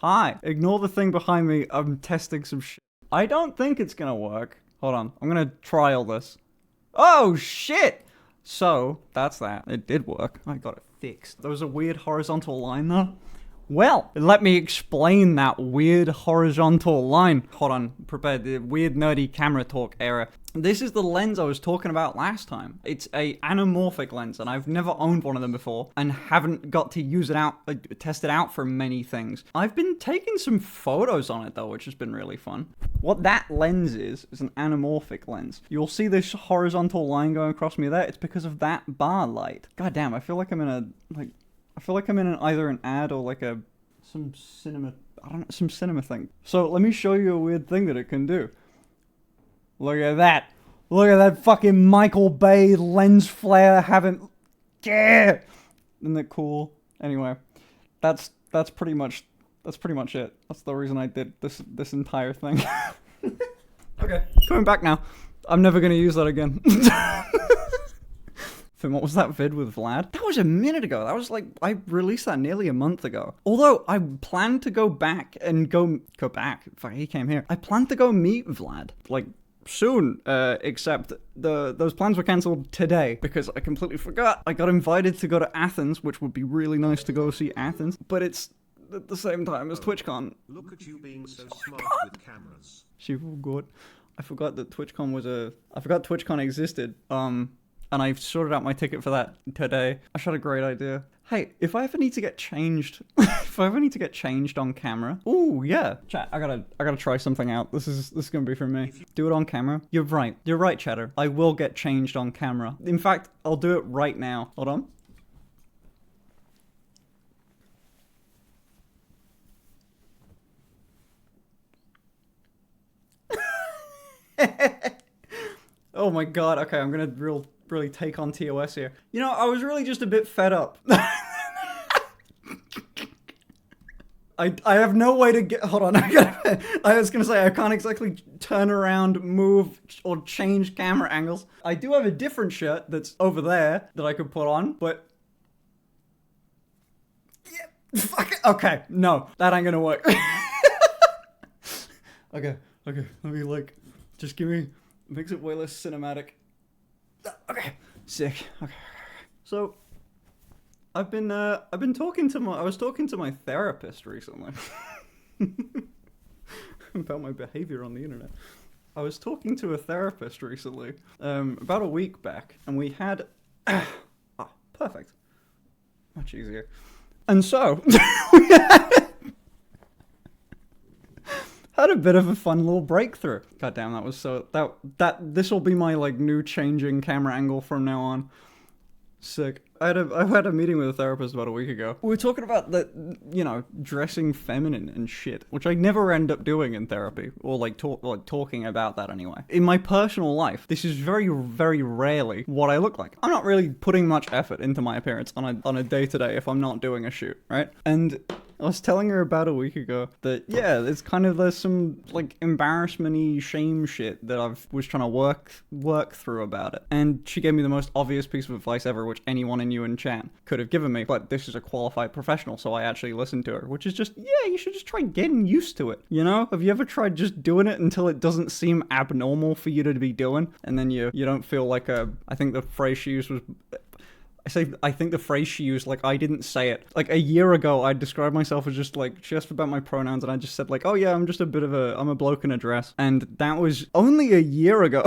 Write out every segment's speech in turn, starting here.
Hi. Ignore the thing behind me. I'm testing some shit. I don't think it's gonna work. Hold on. I'm gonna trial this. Oh, shit! So, that's that. It did work. I got it fixed. There was a weird horizontal line though. Well, let me explain that weird horizontal line. Hold on, prepare the weird nerdy camera talk era. This is the lens I was talking about last time. It's a anamorphic lens, and I've never owned one of them before, and haven't got to use it out, test it out for many things. I've been taking some photos on it though, which has been really fun. What that lens is an anamorphic lens. You'll see this horizontal line going across me there. It's because of that bar light. God damn, I feel like I'm in a, either an ad or like some cinema thing. So let me show you a weird thing that it can do. Look at that. Look at that fucking Michael Bay lens flare having, yeah. Isn't that cool? Anyway, that's pretty much it. That's the reason I did this entire thing. Okay, coming back now. I'm never gonna use that again. Finn, what was that vid with Vlad? That was a minute ago. That was like, I released that nearly a month ago. Although, I plan to go back and go back. Fuck, he came here. I plan to go meet Vlad, like, soon, except those plans were cancelled today because I completely forgot. I got invited to go to Athens, which would be really nice to go see Athens, but it's at the same time as TwitchCon. Look at you being so smart with cameras. She forgot. I forgot that I forgot TwitchCon existed. And I've sorted out my ticket for that today. I had a great idea. Hey, if I ever need to get changed, on camera. Ooh, yeah. Chat, I gotta try something out. This is gonna be for me. Do it on camera. You're right, chatter. I will get changed on camera. In fact, I'll do it right now. Hold on. Oh my god, okay, I'm gonna really take on TOS here. You know, I was really just a bit fed up. I have no way to get, hold on, I was gonna say, I can't exactly turn around, move, or change camera angles. I do have a different shirt that's over there that I could put on, but... Yeah, fuck it. Okay, no, that ain't gonna work. Okay, let me like, just give me, makes it way less cinematic. Okay, sick. Okay. So, I was talking to my therapist recently about my behavior on the internet. I was talking to a therapist recently, about a week back, and we had, perfect, much easier. And so, we had a bit of a fun little breakthrough. God damn, that was so, this will be my, like, new changing camera angle from now on. Sick. I had a meeting with a therapist about a week ago. We were talking about dressing feminine and shit, which I never end up doing in therapy, or talking about that anyway. In my personal life, this is very, very rarely what I look like. I'm not really putting much effort into my appearance on a day-to-day if I'm not doing a shoot, right? And I was telling her about a week ago that, yeah, there's some, like, embarrassment-y shame shit that I was trying to work through about it. And she gave me the most obvious piece of advice ever, which anyone in you in chat could have given me, but this is a qualified professional, so I actually listened to her, which is just, yeah, you should just try getting used to it, you know? Have you ever tried just doing it until it doesn't seem abnormal for you to be doing, and then you don't feel like I think the phrase she used was... I think the phrase she used, like, I didn't say it. Like, a year ago, I described myself as just, like, she asked about my pronouns, and I just said, like, oh yeah, I'm a bloke in a dress. And that was only a year ago,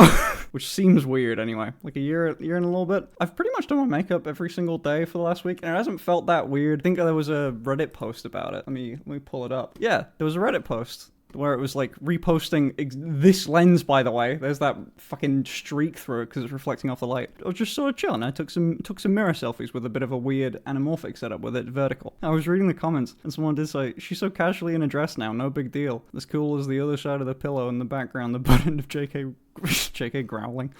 which seems weird anyway. Like, a year and a little bit. I've pretty much done my makeup every single day for the last week, and it hasn't felt that weird. I think there was a Reddit post about it. Let me pull it up. Yeah, there was a Reddit post where it was like reposting this lens, by the way. There's that fucking streak through it because it's reflecting off the light. I was just sort of chilling. I took some mirror selfies with a bit of a weird anamorphic setup with it vertical. I was reading the comments and someone did say, she's so casually in a dress now, no big deal. As cool as the other side of the pillow in the background, the butt end of JK growling.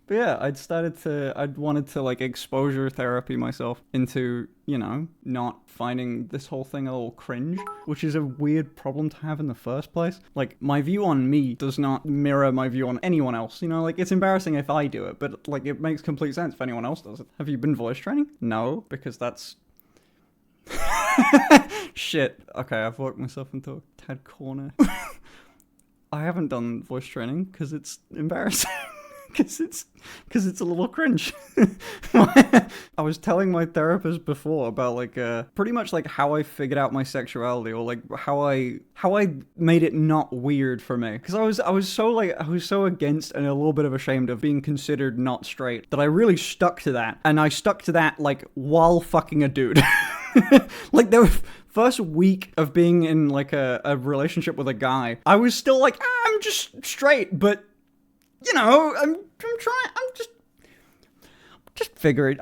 But yeah, I'd wanted to, like, exposure therapy myself into, you know, not finding this whole thing a little cringe, which is a weird problem to have in the first place. Like, my view on me does not mirror my view on anyone else, you know? Like, it's embarrassing if I do it, but, like, it makes complete sense if anyone else does it. Have you been voice training? No, because that's... Shit. Okay, I've worked myself into a tad corner. I haven't done voice training because it's embarrassing. Because it's a little cringe. I was telling my therapist before about like pretty much like how I figured out my sexuality, or like how I made it not weird for me. Because I was so against and a little bit of ashamed of being considered not straight that I really stuck to that, and I stuck to that like while fucking a dude. Like the first week of being in like a relationship with a guy, I was still like, I'm just straight, but you know, I'm just figuring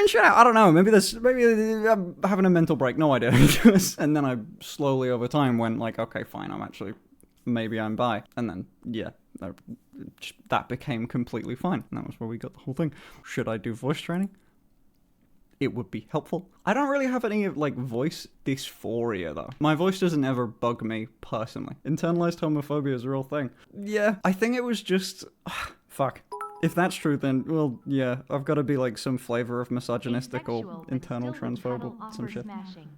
shit out. I don't know. Maybe I'm having a mental break. No idea. And then I slowly over time went like, okay, fine. Maybe I'm bi. And then, yeah, that became completely fine. And that was where we got the whole thing. Should I do voice training? It would be helpful. I don't really have any like voice dysphoria though. My voice doesn't ever bug me personally. Internalized homophobia is a real thing. Yeah, I think it was just fuck. If that's true, then well, yeah, I've got to be like some flavor of misogynistic or internal transphobic some shit.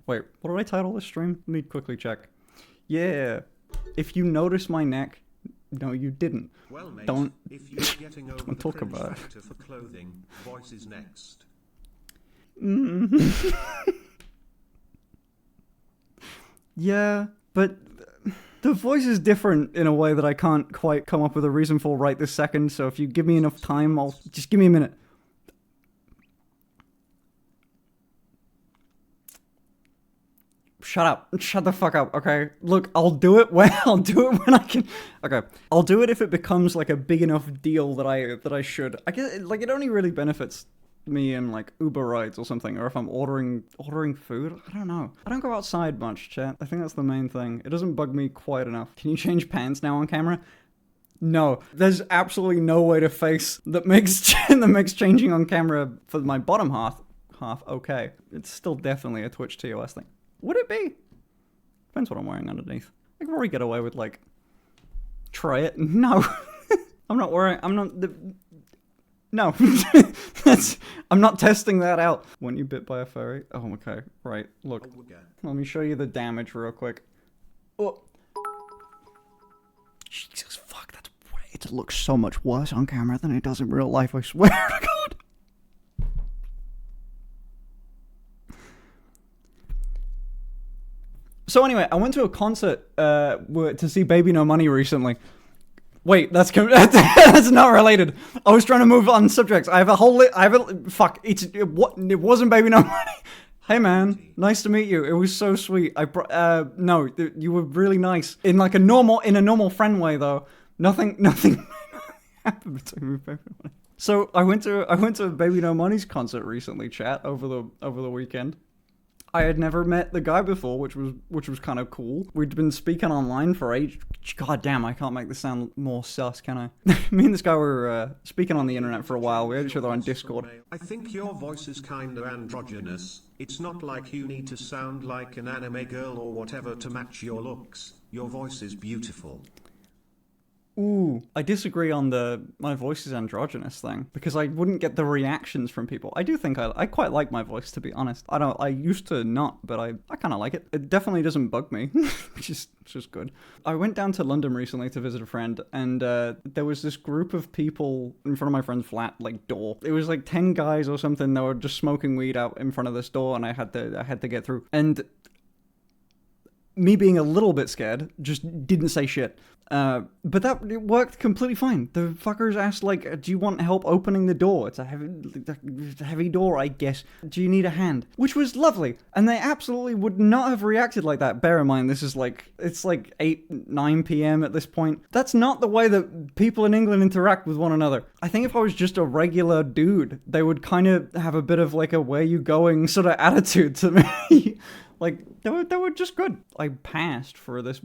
Wait, what did I title this stream? Let me quickly check. Yeah, if you notice my neck, no, you didn't. Well, mate, don't getting over don't talk about it. For clothing, voice is next. Yeah, but the voice is different in a way that I can't quite come up with a reason for right this second, so if you give me enough time, I'll just give me a minute. Shut up. Shut the fuck up, okay? Look, I'll do it when I can. Okay. I'll do it if it becomes like a big enough deal that I should. I guess like it only really benefits me in like Uber rides or something, or if I'm ordering food. I don't know. I don't go outside much, chat. I think that's the main thing. It doesn't bug me quite enough. Can you change pants now on camera? No. There's absolutely no way to face that makes changing on camera for my bottom half okay. It's still definitely a Twitch TOS thing. Would it be? Depends what I'm wearing underneath. I can probably get away with like try it. No. No, I'm not testing that out. When you bit by a furry? Oh, okay. Right, look. Let me show you the damage real quick. Oh. Jesus, fuck, that's way. It looks so much worse on camera than it does in real life, I swear to God. So anyway, I went to a concert to see Baby No Money recently. Wait, that's not related. I was trying to move on subjects. Fuck. It wasn't Baby No Money. Hey man, nice to meet you. It was so sweet. No, you were really nice in like a normal friend way though. Nothing happened between me and Baby No Money. So I went to Baby No Money's concert recently, chat, over the weekend. I had never met the guy before, which was kind of cool. We'd been speaking online for ages. God damn, I can't make this sound more sus, can I? Me and this guy were speaking on the internet for a while. We had each other on Discord. I think your voice is kinda androgynous. It's not like you need to sound like an anime girl or whatever to match your looks. Your voice is beautiful. Ooh, I disagree on my voice is androgynous thing, because I wouldn't get the reactions from people. I do think I quite like my voice, to be honest. I used to not, but I kind of like it. It definitely doesn't bug me, which is good. I went down to London recently to visit a friend, and there was this group of people in front of my friend's flat, like, door. It was like 10 guys or something that were just smoking weed out in front of this door, and I had to get through. And me being a little bit scared, just didn't say shit. But it worked completely fine. The fuckers asked, like, do you want help opening the door? It's a heavy door, I guess. Do you need a hand? Which was lovely. And they absolutely would not have reacted like that. Bear in mind, it's like 8, 9 p.m. at this point. That's not the way that people in England interact with one another. I think if I was just a regular dude, they would kind of have a bit of like a where you going sort of attitude to me. Like, they were just good. I passed for this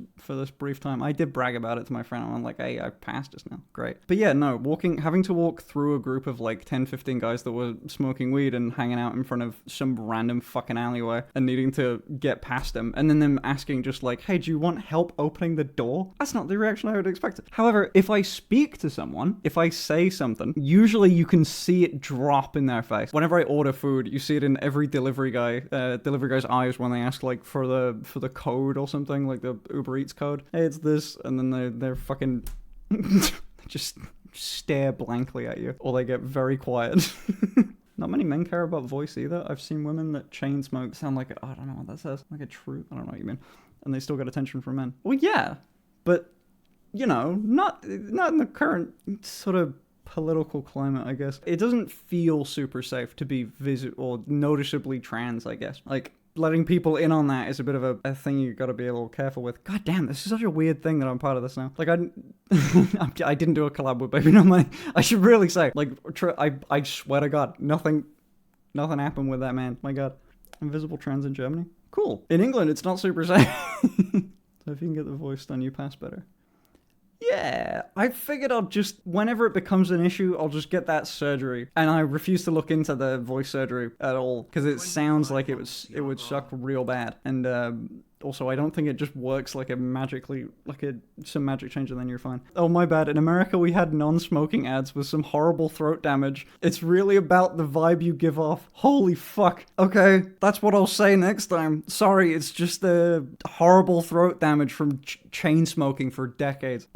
brief time. I did brag about it to my friend. I'm like, hey, I passed this now. Great. But yeah, no, having to walk through a group of like 10, 15 guys that were smoking weed and hanging out in front of some random fucking alleyway and needing to get past them, and then them asking just like, hey, do you want help opening the door? That's not the reaction I would expect. However, if I speak to someone, if I say something, usually you can see it drop in their face. Whenever I order food, you see it in every delivery guy's eyes when they ask like for the code or something, like the Uber Eats code. Hey, it's this, and then they're fucking just stare blankly at you, or they get very quiet. Not many men care about voice either. I've seen women that chain smoke sound like I don't know what that says, like a truth. I don't know what you mean, and they still get attention from men. Well, yeah, but you know, not in the current sort of political climate, I guess. It doesn't feel super safe to be or noticeably trans, I guess. Like, letting people in on that is a bit of a thing you gotta be a little careful with. God damn, this is such a weird thing that I'm part of this now. Like, I didn't do a collab with Baby No Money. I should really say, like, I swear to God, nothing happened with that man. My God. Invisible trans in Germany? Cool. In England, it's not super safe. So if you can get the voice done, you pass better. Yeah, I figured I'll just, whenever it becomes an issue, I'll just get that surgery. And I refuse to look into the voice surgery at all, because it sounds like it would suck real bad. And also, I don't think it just works like some magic change and then you're fine. Oh, my bad. In America, we had non-smoking ads with some horrible throat damage. It's really about the vibe you give off. Holy fuck. Okay, that's what I'll say next time. Sorry, it's just the horrible throat damage from chain smoking for decades.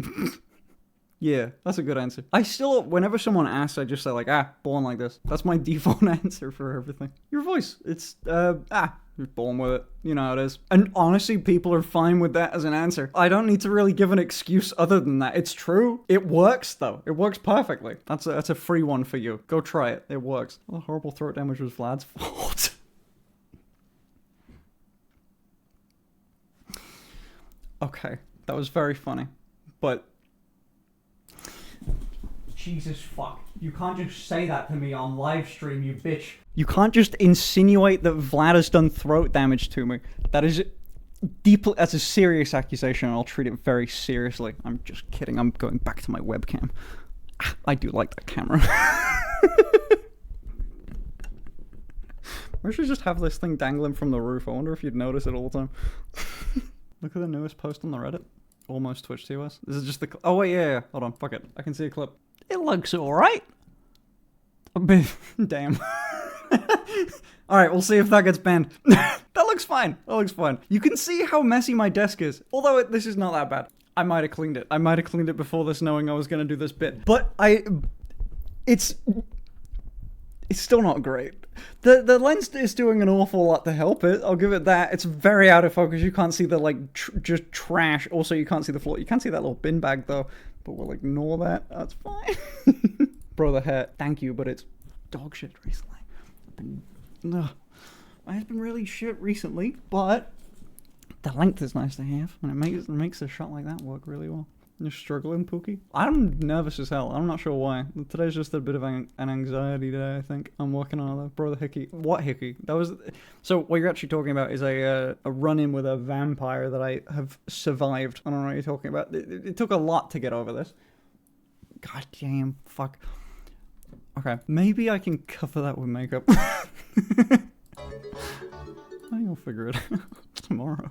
Yeah, that's a good answer. I still, whenever someone asks, I just say like, born like this. That's my default answer for everything. Your voice, it's, you're born with it. You know how it is. And honestly, people are fine with that as an answer. I don't need to really give an excuse other than that. It's true. It works, though. It works perfectly. That's a free one for you. Go try it. It works. Well, the horrible throat damage was Vlad's fault. Okay, that was very funny. But Jesus fuck. You can't just say that to me on live stream, you bitch. You can't just insinuate that Vlad has done throat damage to me. That is deeply, that's a serious accusation, and I'll treat it very seriously. I'm just kidding. I'm going back to my webcam. I do like that camera. I should just have this thing dangling from the roof. I wonder if you'd notice it all the time. Look at the newest post on the Reddit. Almost Twitch TOS. This is just the... Oh, wait, yeah. Hold on. Fuck it. I can see a clip. It looks alright. Damn. Alright, we'll see if that gets banned. That looks fine. That looks fine. You can see how messy my desk is. Although this is not that bad. I might have cleaned it. I might have cleaned it before this, knowing I was going to do this bit. But it's still not great. The lens is doing an awful lot to help it. I'll give it that. It's very out of focus. You can't see the, like, just trash. Also, you can't see the floor. You can't see that little bin bag, though. But we'll ignore that. That's fine. Bro, the hair. Thank you, but it's dog shit recently. It's been really shit recently, but the length is nice to have, and it makes a shot like that work really well. You're struggling, Pookie? I'm nervous as hell. I'm not sure why. Today's just a bit of an anxiety day, I think. I'm working on it. Bro, the hickey. What hickey? That was... So, what you're actually talking about is a run-in with a vampire that I have survived. I don't know what you're talking about. It took a lot to get over this. God damn. Fuck. Okay. Maybe I can cover that with makeup. You'll figure it out tomorrow.